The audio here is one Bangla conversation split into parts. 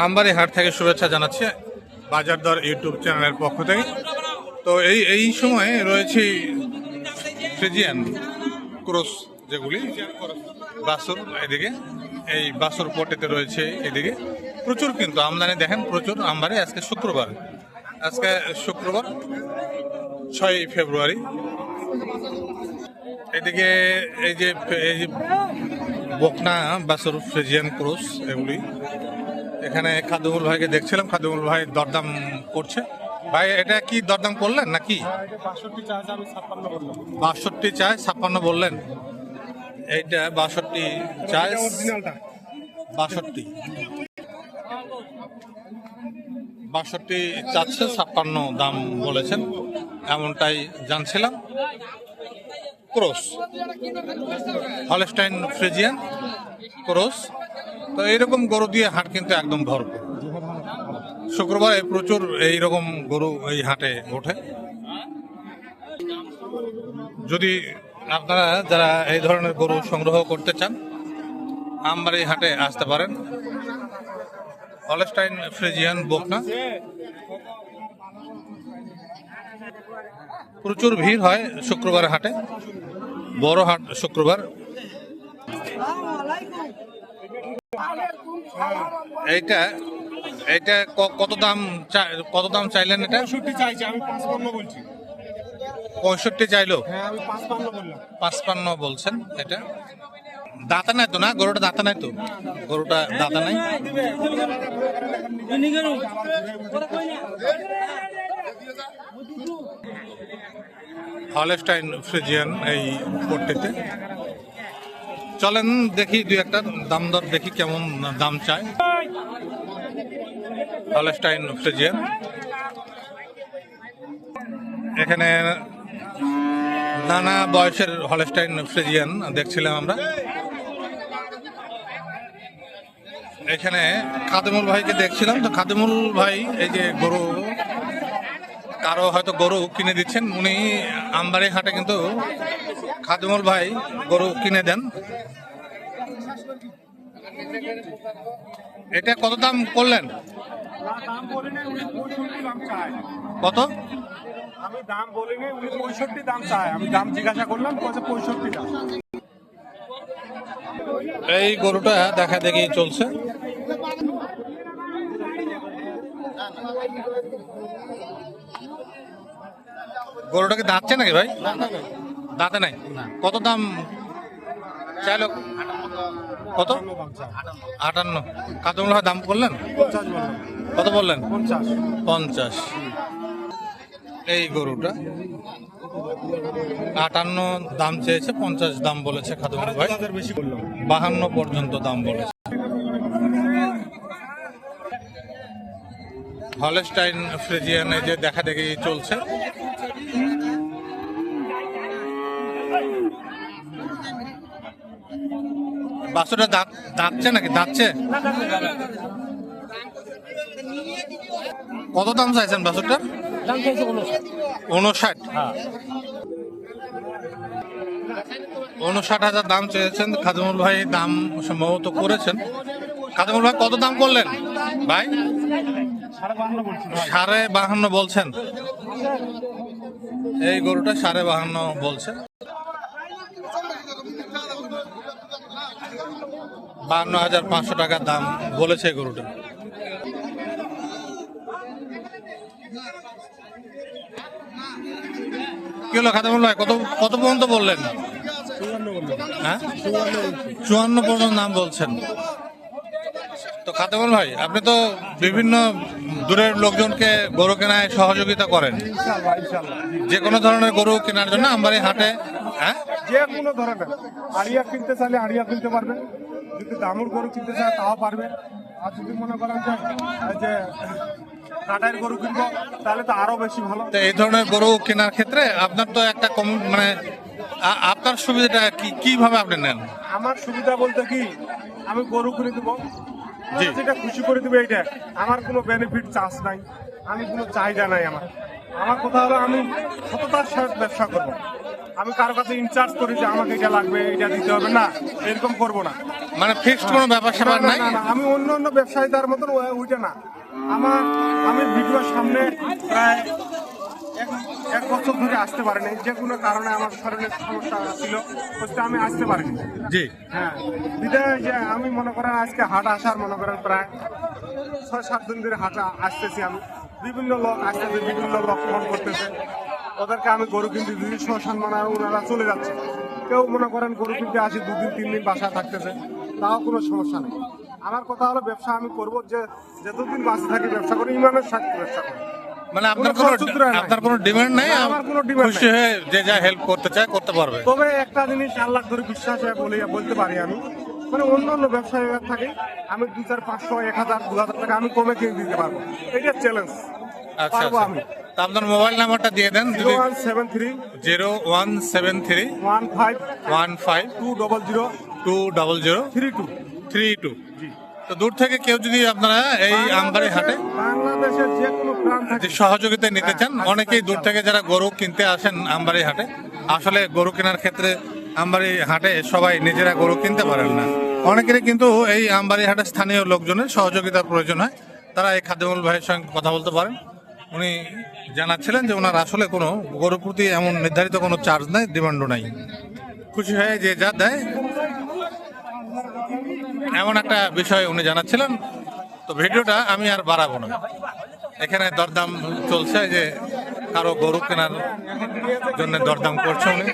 আমবাড়ি হাট থেকে শুভেচ্ছা জানাচ্ছি বাজার দর ইউটিউব চ্যানেলের পক্ষ থেকে। তো এই সময়ে রয়েছে ফ্রিজিয়ান ক্রস, যেগুলি বাছুর, এদিকে এই বাছুর পটিতে রয়েছে, এদিকে প্রচুর কিন্তু আমদানি দেখেন, প্রচুর আমবাড়ি। আজকে শুক্রবার 6 ফেব্রুয়ারি। এদিকে এই যে বকনা বাছুর ফ্রিজিয়ান ক্রস, এগুলি এখানে খাদিমুল ভাইকে দেখছিলাম, খাদিমুল ভাই দরদাম করছে। ভাই এটা কি দরদাম করলেন নাকি? 62 চায়, 56 বললেন। এইটা 62 চায়, 62 চাচ্ছে, 56 দাম বলেছেন, এমনটাই জানছিলাম। Cross Holstein Friesian cross. তো এইরকম গরু দিয়ে হাট কিন্তু একদম ভরপুর। শুক্রবারে প্রচুর এইরকম গরু এই হাটে ওঠে। যদি আপনারা যারা এই ধরনের গরু সংগ্রহ করতে চান, আমবাড়ি হাটে আসতে পারেন। হলস্টাইন ফ্রিজিয়ান বকনা, প্রচুর ভিড় হয় শুক্রবার হাটে, বড় হাট শুক্রবার। এইটা কত দাম চাইলেন? এটা 65 চাইলো, 55 বলছেন। এটা দাঁতা নাই তো? না, গরুটা দাঁতা নাই তো? গরুটা দাঁতা নাই। হলস্টাইন ফ্রিজিয়ান এই পট্টিতে। চলেন দেখি দুই একটা দাম দর দেখি, কেমন দাম চায় হলস্টাইন ফ্রিজিয়ান। এখানে নানা বয়সের হলস্টাইন ফ্রিজিয়ান দেখছিলাম আমরা। এখানে খাদিমুল ভাইকে দেখছিলাম, তো খাদিমুল ভাই এই যে গরু, কারো হয়তো গরু কিনে দিচ্ছেন উনি। আমবাড়ি হাটে কিন্তু খাদিমুল ভাই গরু কিনে দেন। এটা কত দাম করলেন? কত? আমি দাম বলিনি, উনি 65 দাম চায়। আমি দাম জিজ্ঞাসা করলাম, 65 দাম। এই গরুটা দেখা দেখি চলছে। গরুটাকে দাঁতছে নাকি ভাই? দাঁতে নাই। কত দাম চাইলো? কত? 58। খাদিমুল ভাই দাম করলেন? কত বললেন? 50। এই গরুটা 58 দাম চেয়েছে, 50 দাম বলেছে খাদিমুল ভাই। 52 পর্যন্ত দাম বলেছে। হলস্টাইন ফ্রিজিয়ানে যে দেখা দেখি চলছে। বাছুরটা দাঁতছে নাকি? দাঁতছে। কত দাম চাইছেন বাছুরটার? 59। 59,000 দাম চেয়েছেন খাদিমুল ভাই। দাম সম্ভবত করেছেন। খাদিমুল ভাই কত দাম করলেন ভাই? 52.5 বলছেন। এই গরুটা 52.5 বলছে। 52,500 টাকার দাম বলেছে গরুটা। কি হলো খাদিমুল ভাই, কত পর্যন্ত বললেন? হ্যাঁ, 54 পর্যন্ত দাম বলছেন। তো খাদিমুল ভাই, আপনি তো বিভিন্ন দূরের লোকজনকে গরু কেনায় সহযোগিতা করেন, যে কোনো ধরনের গরু কেনার জন্য আমবাড়ি হাটে। হ্যাঁ, যে কোনো ধরনের আড়িয়া কিনতে চাইলে আড়িয়া কিনতে পারবে, যদি দামুর গরু কিনতে চায় তাও পারবে। আর যদি মনে করেন যে কাটাইয়ের গরু কিনবো, তাহলে তো আরো বেশি ভালো। তো এই ধরনের গরু কেনার ক্ষেত্রে আপনার তো একটা কম, মানে আপনার সুবিধাটা কিভাবে আপনি নেন? আমার সুবিধা বলতে কি, আমি গরু কিনে দেবো, যেটা খুশি করে দেবে, এইটা আমার কোনো বেনিফিট চার্জ নাই, আমি কোনো চাহিদা নাই। আমার কথা হলো আমি সততার সাথে ব্যবসা করবো। আমি কারো কাছে ইনচার্জ করি যে আমাকে এটা লাগবে, এটা দিতে হবে, না এরকম করবো না। মানে ফিক্সড কোনো ব্যাপার স্যাপার না, নাই। না, না, আমি অন্য অন্য ব্যবসায়ীদের মতন ওইটা না। আমি ভিডিওর সামনে প্রায় এক বছর ধরে আসতে পারিনি, যে কোনো কারণে আমার শরীরের সমস্যা ছিল, বুঝতে আমি আসতে পারিনি। জি, হ্যাঁ, বিদায় যে আমি মনে করেন আজকে হাট আসার মনে করেন প্রায় 6-7 দিন ধরে হাট আসতেছি আমি। বিভিন্ন লোক আসতেছে, বিভিন্ন লোক ফোন করতেছে, ওদেরকে আমি গরু কিনতে দিদি শ্মশান মানে ওনারা চলে যাচ্ছে। কেউ মনে করেন গরু কিনতে আসি 2 দিন 3 দিন বাসা থাকতেছে, তাও কোনো সমস্যা নেই। আমার কথা হলো ব্যবসা আমি করবো, যে যতদিন বাসে থাকি ব্যবসা করি, ইমানের সাথে ব্যবসা করি। মানে কোনো খরচুদ্র নাই। আপনার কোনো ডিমান্ড নাই, না, আমার কোনো demand খুশি নাই। হয়ে যে যা হেল্প করতে চায় করতে পারবে। তবে একটা জিনিস আল্লাহ ধরে বিশ্বাস হয়ে বলতে পারি আমি, মানে অন্য অন্য ব্যবসায়ী থাকে, আমি 2-4, 500, 1000, 2000 টাকা আমি কমে কিনে দিতে পারবো। এটা চ্যালেঞ্জ আচ্ছা পারবো আচ্ছা। আমি। তা আপনার মোবাইল নাম্বারটা দিয়ে দেন। 0173 0173 15 15 200 200 32। 32। তো দূর থেকে কেউ যদি আপনারা এই আমবাড়ি হাটে বাংলাদেশের যে কোনো প্রান্ত যে থেকে সহযোগিতা নিতে চান, হ্যাঁ, অনেকেই দূর থেকে যারা গরু কিনতে আসেন আমবাড়ি হাটে, আসলে গরু কেনার ক্ষেত্রে আমবাড়ি হাটে সবাই নিজেরা গরু কিনতে পারেন না। অনেকেরই কিন্তু এই আমবাড়ি হাটে স্থানীয় লোকজনের সহযোগিতার প্রয়োজন হয়। তারা এই খাদেমুল ভাইয়ের সঙ্গে কথা বলতে পারেন। উনি জানাচ্ছিলেন যে ওনার আসলে কোনো গরুর প্রতি এমন নির্ধারিত কোনো চার্জ নাই, ডিমান্ডও নাই। খুশি হয়ে যে যা দেয়, এমন একটা বিষয় উনি জানাচ্ছিলেন। তো ভিডিওটা আমি আর বাড়াবো না, এখানে দরদাম চলছে, যে কারো গরু কেনার জন্য দরদাম করছে উনি।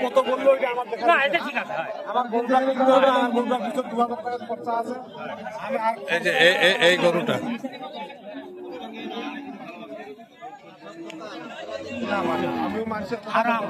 কত বললো এটা আমার দেখা আমার গরুটা কিনতে হবে, আমার গরুটার পিছনে 2000 টাকা খরচা আছে। আমি আর এই যে এই গরুটা না মানে আমি মানুষের হারাম